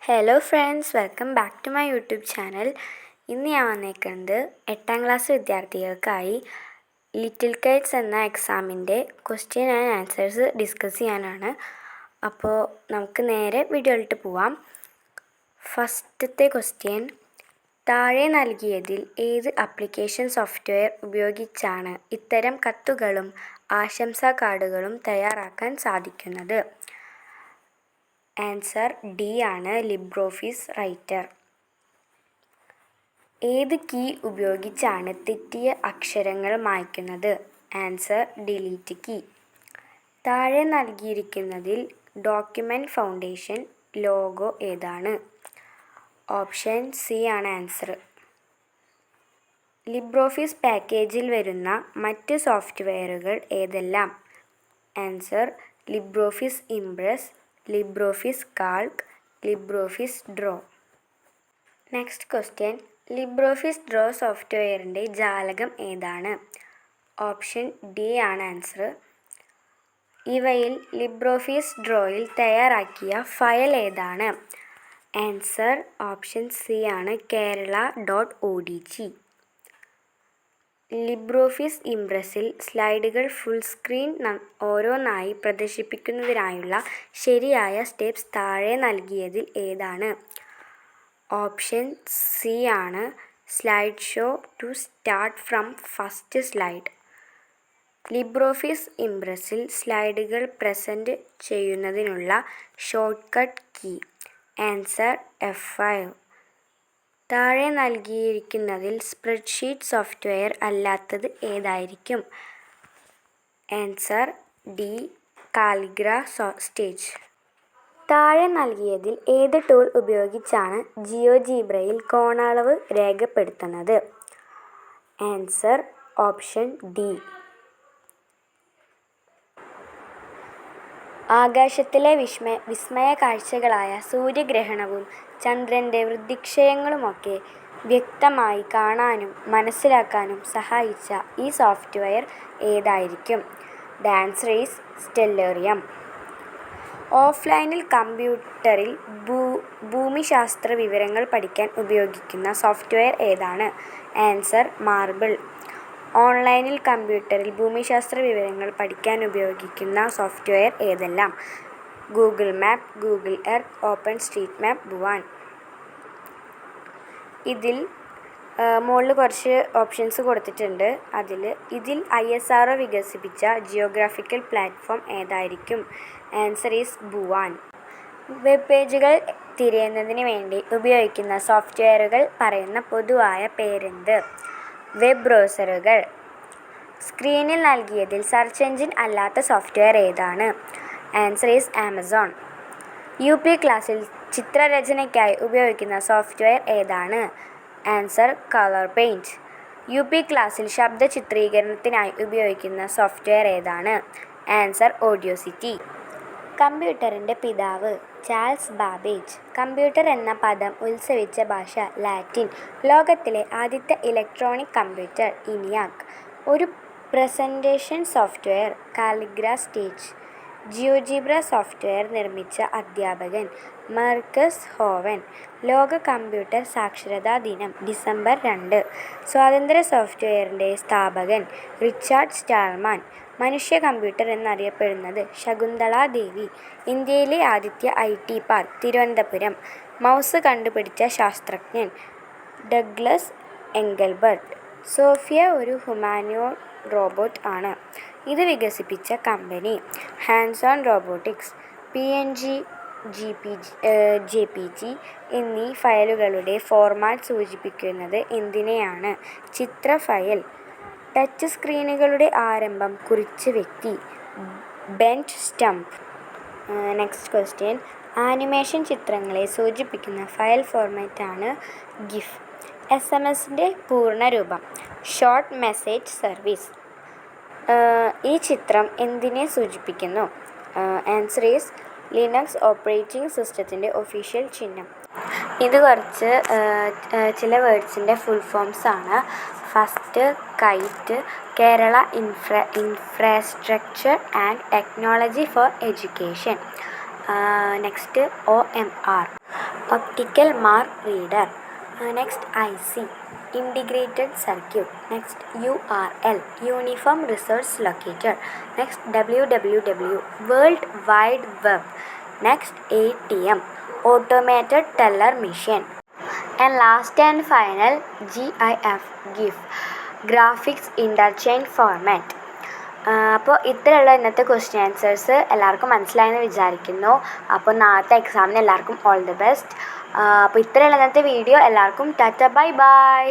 Hello friends, welcome back to my YouTube channel. ഇന്ന് ഞാൻ വന്നേക്കുന്നത് 8ാം ക്ലാസ് വിദ്യാർത്ഥികൾക്കായി ലിറ്റിൽ കൈറ്റ്സ് എന്ന എക്സാമിൻ്റെ ക്വസ്റ്റ്യൻ ആൻഡ് ആൻസേഴ്സ് ഡിസ്കസ് ചെയ്യാനാണ്. അപ്പോൾ നമുക്ക് നേരെ വീഡിയോയിലോട്ട് പോവാം. ഫസ്റ്റത്തെ ക്വസ്റ്റ്യൻ: താഴെ നൽകിയതിൽ ഏത് ആപ്ലിക്കേഷൻ സോഫ്റ്റ്വെയർ ഉപയോഗിച്ചാണ് ഇത്തരം കത്തുകളും ആശംസാ കാർഡുകളും തയ്യാറാക്കാൻ സാധിക്കുന്നത്? ആൻസർ ഡി ആണ്, ലിബ്രോഫീസ് റൈറ്റർ. ഏത് കീ ഉപയോഗിച്ചാണ് തെറ്റിയ അക്ഷരങ്ങൾ മായ്ക്കുന്നത്? Answer delete key. താഴെ നൽകിയിരിക്കുന്നതിൽ ഡോക്യുമെൻ്റ് ഫൗണ്ടേഷൻ ലോഗോ ഏതാണ്? ഓപ്ഷൻ സി ആണ് ആൻസർ. ലിബ്രോഫീസ് പാക്കേജിൽ വരുന്ന മറ്റ് സോഫ്റ്റ്വെയറുകൾ ഏതെല്ലാം? Answer LibreOffice Impress, LibreOffice Calc, LibreOffice Draw. Next question: LibreOffice Draw സോഫ്റ്റ്വെയറിൻ്റെ ജാലകം ഏതാണ്? ഓപ്ഷൻ ഡി ആണ് ആൻസർ. ഇവയിൽ ലിബ്രോഫീസ് ഡ്രോയിൽ തയ്യാറാക്കിയ ഫയൽ ഏതാണ്? ആൻസർ ഓപ്ഷൻ സി ആണ്, kerala.odg. ലിബ്രോഫീസ് ഇംപ്രസിൽ സ്ലൈഡുകൾ ഫുൾ സ്ക്രീൻ ഓരോന്നായി പ്രദർശിപ്പിക്കുന്നതിനായുള്ള ശരിയായ സ്റ്റെപ്സ് താഴെ നൽകിയതിൽ ഏതാണ്? ഓപ്ഷൻ സി ആണ്, slide show to start from first slide. LibreOffice ഇംപ്രസിൽ സ്ലൈഡുകൾ പ്രസൻറ്റ് ചെയ്യുന്നതിനുള്ള short cut key? Answer F5. താഴെ നൽകിയിരിക്കുന്നതിൽ സ്പ്രെഡ്ഷീറ്റ് സോഫ്റ്റ്വെയർ അല്ലാത്തത് ഏതായിരിക്കും? Answer D, Calligra stage. താഴെ നൽകിയതിൽ ഏത് ടൂൾ ഉപയോഗിച്ചാണ് ജിയോജീബ്രയിൽ കോണളവ് രേഖപ്പെടുത്തുന്നത്? Answer option D. ആകാശത്തിലെ വിസ്മയ കാഴ്ചകളായ സൂര്യഗ്രഹണവും ചന്ദ്രൻ്റെ വൃദ്ധിക്ഷയങ്ങളുമൊക്കെ വ്യക്തമായി കാണാനും മനസ്സിലാക്കാനും സഹായിച്ച ഈ സോഫ്റ്റ്വെയർ ഏതായിരിക്കും? The answer is Stellarium. ഓഫ്ലൈനിൽ കമ്പ്യൂട്ടറിൽ ഭൂമിശാസ്ത്ര വിവരങ്ങൾ പഠിക്കാൻ ഉപയോഗിക്കുന്ന സോഫ്റ്റ്വെയർ ഏതാണ്? Answer Marble. ഓൺലൈനിൽ കമ്പ്യൂട്ടറിൽ ഭൂമിശാസ്ത്ര വിവരങ്ങൾ പഠിക്കാൻ ഉപയോഗിക്കുന്ന സോഫ്റ്റ്വെയർ ഏതെല്ലാം? Google Map, Google Earth, Open Street Map, Bhuvan. ഇതിൽ മുകളിൽ കുറച്ച് ഓപ്ഷൻസ് കൊടുത്തിട്ടുണ്ട്. ഇതിൽ ISRO വികസിപ്പിച്ച ജിയോഗ്രാഫിക്കൽ പ്ലാറ്റ്ഫോം ഏതായിരിക്കും? Answer is Bhuvan. വെബ് പേജുകൾ തിരയുന്നതിന് വേണ്ടി ഉപയോഗിക്കുന്ന സോഫ്റ്റ്വെയറുകൾ പറയുന്ന പൊതുവായ പേരെന്ത്? Web browsers. സ്ക്രീനിൽ നൽകിയതിൽ സെർച്ച് എഞ്ചിൻ അല്ലാത്ത സോഫ്റ്റ്വെയർ ഏതാണ്? Answer is Amazon. UP ക്ലാസ്സിൽ ചിത്രരചനയ്ക്കായി ഉപയോഗിക്കുന്ന സോഫ്റ്റ്വെയർ ഏതാണ്? Answer colour paint. UP ക്ലാസ്സിൽ ശബ്ദ ചിത്രീകരണത്തിനായി ഉപയോഗിക്കുന്ന സോഫ്റ്റ്വെയർ ഏതാണ്? ആൻസർ ഓഡിയോസിറ്റി. കമ്പ്യൂട്ടറിൻ്റെ പിതാവ് ചാൾസ് ബാബേജ്. കമ്പ്യൂട്ടർ എന്ന പദം ഉത്ഭവിച്ച ഭാഷ ലാറ്റിൻ. ലോകത്തിലെ ആദ്യത്തെ ഇലക്ട്രോണിക് കമ്പ്യൂട്ടർ ഇനിയാക്. ഒരു presentation software Calligra Stage. GeoGebra software നിർമ്മിച്ച അധ്യാപകൻ മർക്കസ് ഹോവൻ. ലോക കമ്പ്യൂട്ടർ സാക്ഷരതാ ദിനം ഡിസംബർ 2. സ്വതന്ത്ര സോഫ്റ്റ്വെയറിൻ്റെ സ്ഥാപകൻ റിച്ചാർഡ് സ്റ്റാൾമാൻ. മനുഷ്യ കമ്പ്യൂട്ടർ എന്നറിയപ്പെടുന്നത് ശകുന്തള ദേവി. ഇന്ത്യയിലെ ആദ്യത്തെ IT പാർക്ക് തിരുവനന്തപുരം. മൗസ് കണ്ടുപിടിച്ച ശാസ്ത്രജ്ഞൻ ഡഗ്ലസ് എംഗൽബർട്ട്. സോഫിയ ഒരു ഹ്യൂമാനോയിഡ് റോബോട്ട് ആണ്. ഇത് വികസിപ്പിച്ച company hands on robotics. PNG, JPG എന്നീ ഫയലുകളുടെ ഫോർമാറ്റ് സൂചിപ്പിക്കുന്നത് എന്തിനെയാണ്? ചിത്ര ഫയൽ. ടച്ച് സ്ക്രീനുകളുടെ ആരംഭം കുറിച്ച വ്യക്തി bent stump. Next question: animation ചിത്രങ്ങളെ സൂചിപ്പിക്കുന്ന ഫയൽ ഫോർമാറ്റാണ് GIF. SMS-ൻ്റെ പൂർണ്ണരൂപം ഷോർട്ട് മെസ്സേജ് സർവീസ്. ഈ ചിത്രം എന്തിനെ സൂചിപ്പിക്കുന്നു? ആൻസർ ഈസ് ലിനക്സ് ഓപ്പറേറ്റിംഗ് സിസ്റ്റത്തിൻ്റെ ഒഫീഷ്യൽ ചിഹ്നം. ഇത് കുറച്ച് ചില വേർഡ്സിൻ്റെ ഫുൾ ഫോംസ് ആണ്. First KITE, Kerala infrastructure and technology for education. Next OMR, optical mark reader. Next IC, integrated circuit. Next URL, uniform resource locator. Next www, world wide web. Next ATM, automated teller machine. And last and final GIF, graphics interchange format. അപ്പോൾ ഇത്രയുള്ള ഇന്നത്തെ question answers എല്ലാവർക്കും മനസ്സിലായെന്ന് വിചാരിക്കുന്നു. അപ്പോൾ നാളത്തെ എക്സാമിന് എല്ലാവർക്കും ഓൾ ദി ബെസ്റ്റ്. അപ്പോൾ ഇത്രയുള്ള ഇന്നത്തെ വീഡിയോ. എല്ലാവർക്കും ടാറ്റ ബൈ ബൈ.